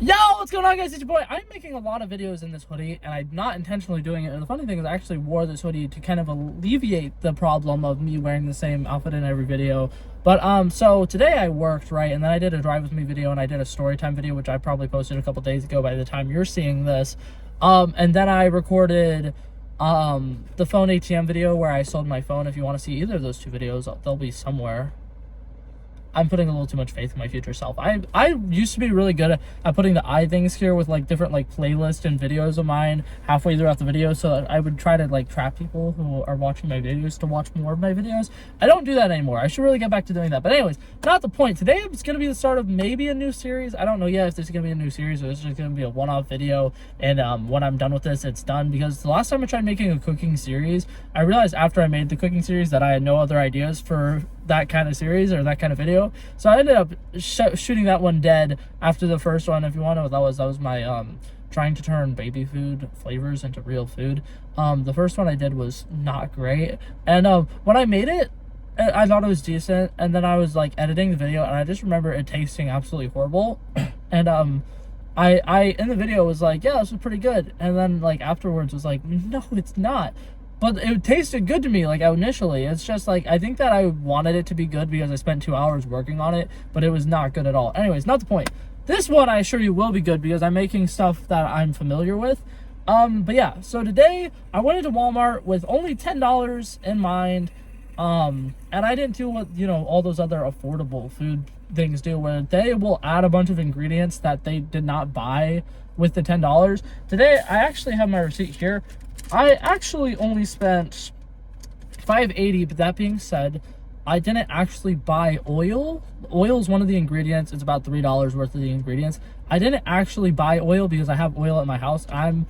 Yo, what's going on, guys? It's your boy. I'm making a lot of videos in this hoodie, and I'm not intentionally doing it. And the funny thing is, I actually wore this hoodie to kind of alleviate the problem of me wearing the same outfit in every video. But, so today I worked, right? And then I did a drive with me video, and I did a story time video, which I probably posted a couple days ago by the time you're seeing this. And then I recorded, the phone ATM video where I sold my phone. If you want to see either of those two videos, they'll be somewhere. I'm putting a little too much faith in my future self. I used to be really good at putting the eye things here with like different like playlists and videos of mine halfway throughout the video, so that I would try to like trap people who are watching my videos to watch more of my videos. I don't do that anymore. I should really get back to doing that. But anyways, not the point. Today it's going to be the start of maybe a new series. I don't know yet if this is going to be a new series or this is just going to be a one-off video. And when I'm done with this, it's done. Because the last time I tried making a cooking series, I realized after I made the cooking series that I had no other ideas for that kind of series or that kind of video, so I ended up shooting that one dead after the first one. If you want to know what that was my trying to turn baby food flavors into real food. The first one I did was not great, and when I made it, I thought it was decent, and then I was like editing the video, and I just remember it tasting absolutely horrible. And I in the video was like, yeah, this was pretty good, and then like afterwards was like, no, it's not. But it tasted good to me, like, initially. It's just, like, I think that I wanted it to be good because I spent 2 hours working on it, but it was not good at all. Anyways, not the point. This one, I assure you, will be good because I'm making stuff that I'm familiar with. But yeah, so today, I went into Walmart with only $10 in mind, and I didn't do what, you know, all those other affordable food things do, where they will add a bunch of ingredients that they did not buy with the $10. Today, I actually have my receipt here. I actually only spent $5.80, but that being said, I didn't actually buy oil. Oil is one of the ingredients. It's about $3 worth of the ingredients. I didn't actually buy oil because I have oil at my house. I'm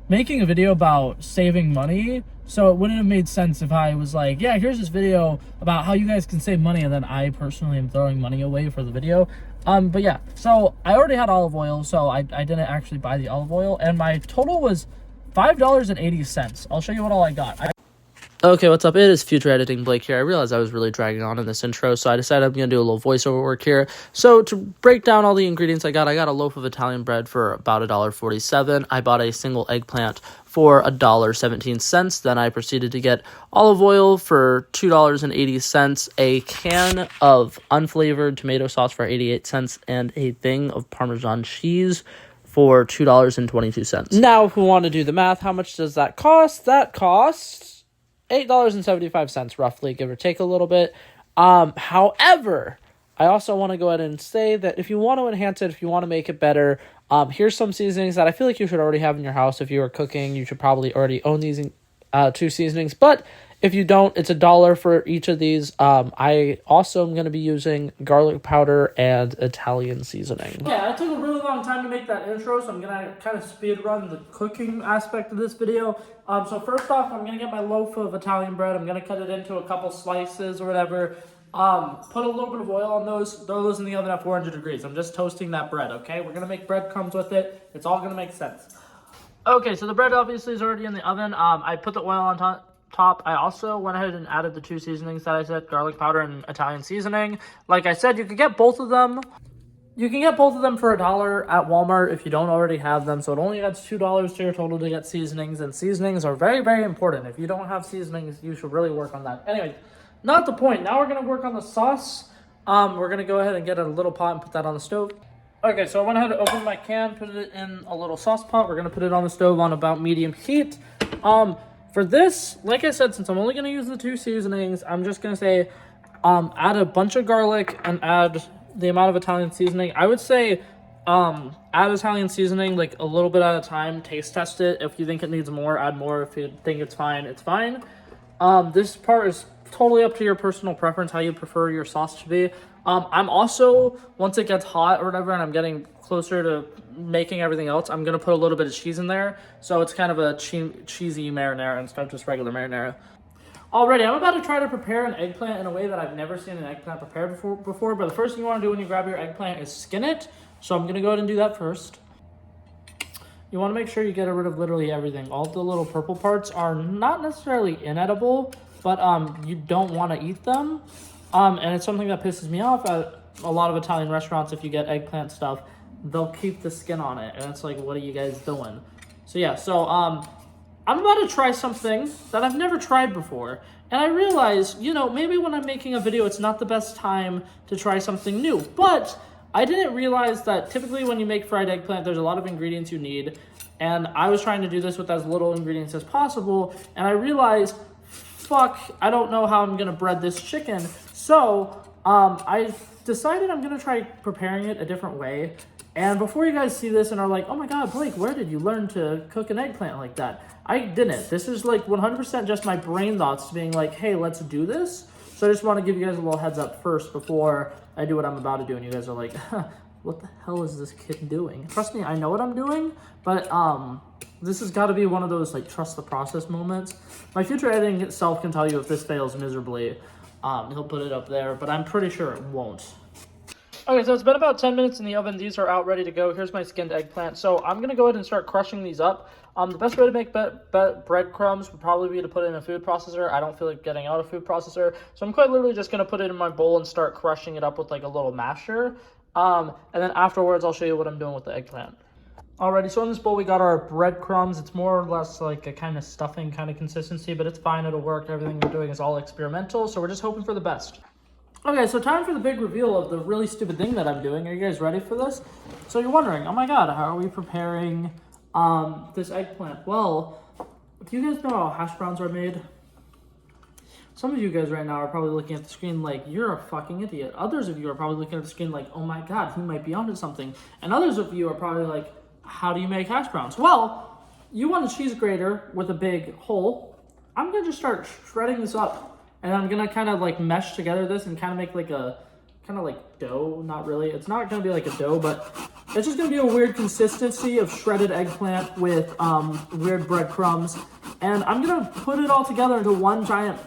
making a video about saving money, so it wouldn't have made sense if I was like, yeah, here's this video about how you guys can save money, and then I personally am throwing money away for the video. But yeah, so I already had olive oil, so I didn't actually buy the olive oil, and my total was $5.80. I'll show you what all I got. Okay, what's up? It is Future Editing Blake here. I realized I was really dragging on in this intro, so I decided I'm going to do a little voiceover work here. So to break down all the ingredients I got a loaf of Italian bread for about $1.47. I bought a single eggplant for $1.17. Then I proceeded to get olive oil for $2.80, a can of unflavored tomato sauce for 88 cents, and a thing of Parmesan cheese for $2.22. Now, if we want to do the math, how much does that cost? That costs $8.75, roughly, give or take a little bit. However, I also want to go ahead and say that if you want to enhance it, if you want to make it better, here's some seasonings that I feel like you should already have in your house. If you are cooking, you should probably already own these two seasonings, but if you don't, it's $1 for each of these. I also am going to be using garlic powder and Italian seasoning. Yeah, it took a really long time to make that intro, so I'm going to kind of speed run the cooking aspect of this video. So first off, I'm going to get my loaf of Italian bread. I'm going to cut it into a couple slices or whatever. Put a little bit of oil on those, throw those in the oven at 400 degrees. I'm just toasting that bread, okay? We're going to make breadcrumbs with it. It's all going to make sense. Okay, so the bread obviously is already in the oven. I put the oil on top. I also went ahead and added the two seasonings that I said, garlic powder and Italian seasoning. Like I said, you could get both of them. You can get both of them for $1 at Walmart if you don't already have them. So it only adds $2 to your total to get seasonings. And seasonings are very, very important. If you don't have seasonings, you should really work on that. Anyway, not the point. Now we're going to work on the sauce. We're going to go ahead and get a little pot and put that on the stove. Okay, so I went ahead and opened my can, put it in a little sauce pot. We're going to put it on the stove on about medium heat. For this, like I said, since I'm only going to use the two seasonings, I'm just going to say add a bunch of garlic and add the amount of Italian seasoning. I would say add Italian seasoning like a little bit at a time. Taste test it. If you think it needs more, add more. If you think it's fine, it's fine. This part is totally up to your personal preference, how you prefer your sauce to be. I'm also, once it gets hot or whatever and I'm getting closer to making everything else, I'm going to put a little bit of cheese in there. So it's kind of a cheesy marinara instead of just regular marinara. Alrighty, I'm about to try to prepare an eggplant in a way that I've never seen an eggplant prepared before. But the first thing you want to do when you grab your eggplant is skin it. So I'm going to go ahead and do that first. You want to make sure you get rid of literally everything. All the little purple parts are not necessarily inedible, but you don't want to eat them. And it's something that pisses me off at a lot of Italian restaurants if you get eggplant stuff. they'll keep the skin on it. And it's like, what are you guys doing? So yeah, so I'm about to try something that I've never tried before. And I realize, you know, maybe when I'm making a video, it's not the best time to try something new. But I didn't realize that typically when you make fried eggplant, there's a lot of ingredients you need. And I was trying to do this with as little ingredients as possible. And I realized, fuck, I don't know how I'm gonna bread this chicken. So I decided I'm gonna try preparing it a different way. And before you guys see this and are like, oh my God, Blake, where did you learn to cook an eggplant like that? I didn't. This is like 100% just my brain thoughts being like, hey, let's do this. So I just want to give you guys a little heads up first before I do what I'm about to do. And you guys are like, huh, what the hell is this kid doing? Trust me, I know what I'm doing, but this has got to be one of those like trust the process moments. My future editing itself can tell you if this fails miserably. He'll put it up there, but I'm pretty sure it won't. Okay, so it's been about 10 minutes in the oven. These are out ready to go. Here's my skinned eggplant. So I'm going to go ahead and start crushing these up. The best way to make breadcrumbs would probably be to put it in a food processor. I don't feel like getting out a food processor. So I'm quite literally just going to put it in my bowl and start crushing it up with like a little masher. And then afterwards, I'll show you what I'm doing with the eggplant. Alrighty, so in this bowl, we got our breadcrumbs. It's more or less like a kind of stuffing kind of consistency, but it's fine. It'll work. Everything we're doing is all experimental. So we're just hoping for the best. Okay, so time for the big reveal of the really stupid thing that I'm doing. Are you guys ready for this? So you're wondering, oh my God, how are we preparing this eggplant? Well, do you guys know how hash browns are made? Some of you guys right now are probably looking at the screen like, you're a fucking idiot. Others of you are probably looking at the screen like, oh my God, he might be onto something. And others of you are probably like, how do you make hash browns? Well, you want a cheese grater with a big hole. I'm gonna just start shredding this up. And I'm gonna kind of like mesh together this and kind of make like a kind of like dough. Not really. It's not gonna be like a dough, but it's just gonna be a weird consistency of shredded eggplant with weird breadcrumbs. And I'm gonna put it all together into one giant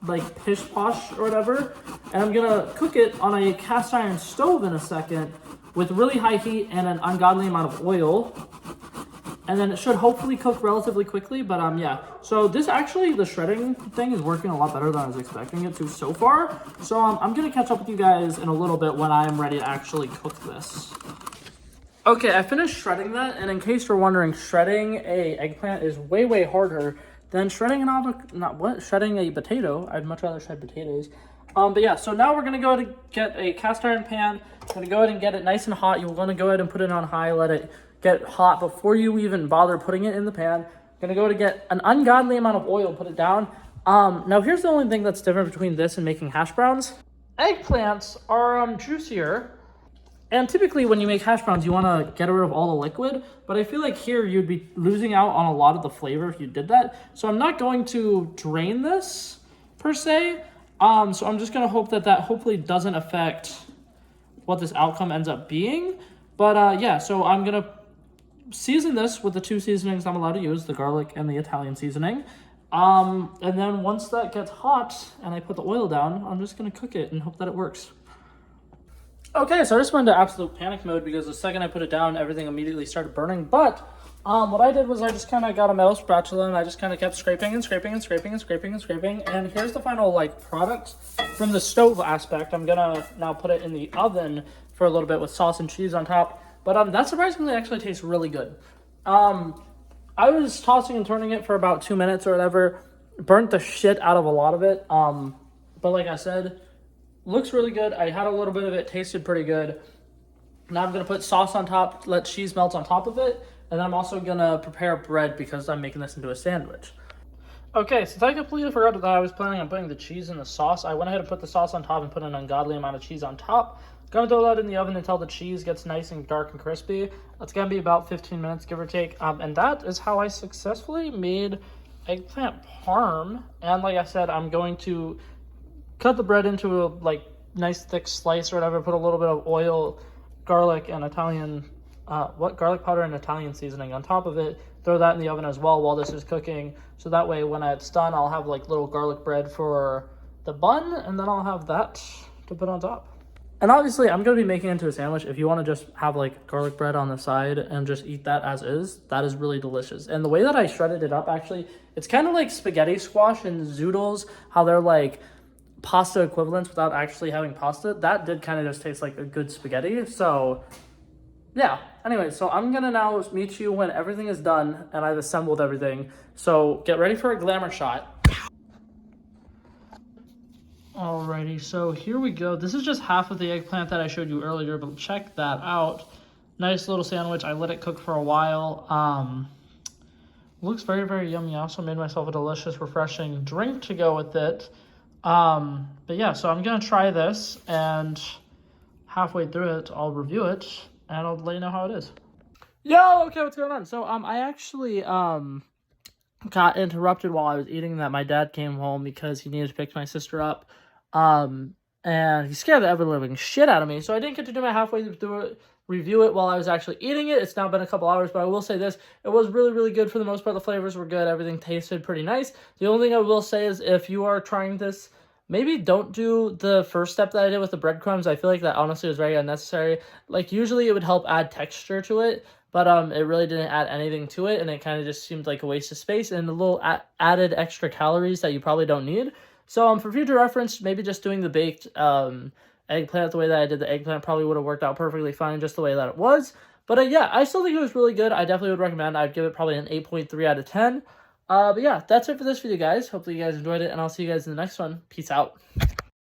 like pish posh or whatever. And I'm gonna cook it on a cast iron stove in a second with really high heat and an ungodly amount of oil. And then it should hopefully cook relatively quickly, but yeah. So this actually, the shredding thing is working a lot better than I was expecting it to so far. So I'm gonna catch up with you guys in a little bit when I'm ready to actually cook this. Okay, I finished shredding that, and in case you're wondering, shredding a eggplant is way, way harder than shredding shredding a potato. I'd much rather shred potatoes. But yeah, so now we're gonna go to get a cast iron pan. I'm gonna go ahead and get it nice and hot. You're gonna go ahead and put it on high, let it get hot before you even bother putting it in the pan. Gonna go to get an ungodly amount of oil, put it down. Now here's the only thing that's different between this and making hash browns. Eggplants are juicier. And typically when you make hash browns, you wanna get rid of all the liquid, but I feel like here you'd be losing out on a lot of the flavor if you did that. So I'm not going to drain this per se. So I'm just gonna hope that hopefully doesn't affect what this outcome ends up being. But yeah, so I'm gonna season this with the two seasonings I'm allowed to use, the garlic and the Italian seasoning. And then once that gets hot and I put the oil down, I'm just gonna cook it and hope that it works. Okay, so I just went into absolute panic mode because the second I put it down, everything immediately started burning. But what I did was I just kind of got a metal spatula and I just kind of kept scraping and scraping and scraping and scraping and scraping. And here's the final like product from the stove aspect. I'm gonna now put it in the oven for a little bit with sauce and cheese on top. But that surprisingly actually tastes really good. I was tossing and turning it for about 2 minutes or whatever. Burnt the shit out of a lot of it. But like I said, looks really good. I had a little bit of it, tasted pretty good. Now I'm gonna put sauce on top, let cheese melt on top of it. And then I'm also gonna prepare bread because I'm making this into a sandwich. Okay, since I completely forgot that I was planning on putting the cheese in the sauce, I went ahead and put the sauce on top and put an ungodly amount of cheese on top. Gonna throw that in the oven until the cheese gets nice and dark and crispy. That's gonna be about 15 minutes, give or take. And that is how I successfully made eggplant parm. And like I said, I'm going to cut the bread into a like nice thick slice or whatever, put a little bit of oil, garlic, and garlic powder and Italian seasoning on top of it. Throw that in the oven as well while this is cooking. So that way when it's done, I'll have like little garlic bread for the bun, and then I'll have that to put on top. And obviously, I'm going to be making it into a sandwich. If you want to just have like garlic bread on the side and just eat that as is, that is really delicious. And the way that I shredded it up, actually, it's kind of like spaghetti squash and zoodles, how they're like pasta equivalents without actually having pasta. That did kind of just taste like a good spaghetti. So yeah, anyway, so I'm gonna now meet you when everything is done and I've assembled everything. So get ready for a glamour shot. Alrighty, so here we go. This is just half of the eggplant that I showed you earlier, but check that out. Nice little sandwich. I let it cook for a while. Looks very, very yummy. I also made myself a delicious, refreshing drink to go with it. But yeah, so I'm gonna try this, and halfway through it, I'll review it, and I'll let you know how it is. Yo, okay, what's going on? So, I actually, got interrupted while I was eating that my dad came home because he needed to pick my sister up. And he scared the ever-living shit out of me, so I didn't get to do my halfway through it, review it while I was actually eating it. It's now been a couple hours, but I will say this, it was really, really good for the most part. The flavors were good. Everything tasted pretty nice. The only thing I will say is if you are trying this, maybe don't do the first step that I did with the breadcrumbs. I feel like that honestly was very unnecessary. Like, usually it would help add texture to it, but it really didn't add anything to it, and it kind of just seemed like a waste of space and a little added extra calories that you probably don't need. So for future reference, maybe just doing the baked eggplant the way that I did the eggplant probably would have worked out perfectly fine just the way that it was. But yeah, I still think it was really good. I definitely would recommend. I'd give it probably an 8.3 out of 10. But yeah, that's it for this video, guys. Hopefully you guys enjoyed it, and I'll see you guys in the next one. Peace out.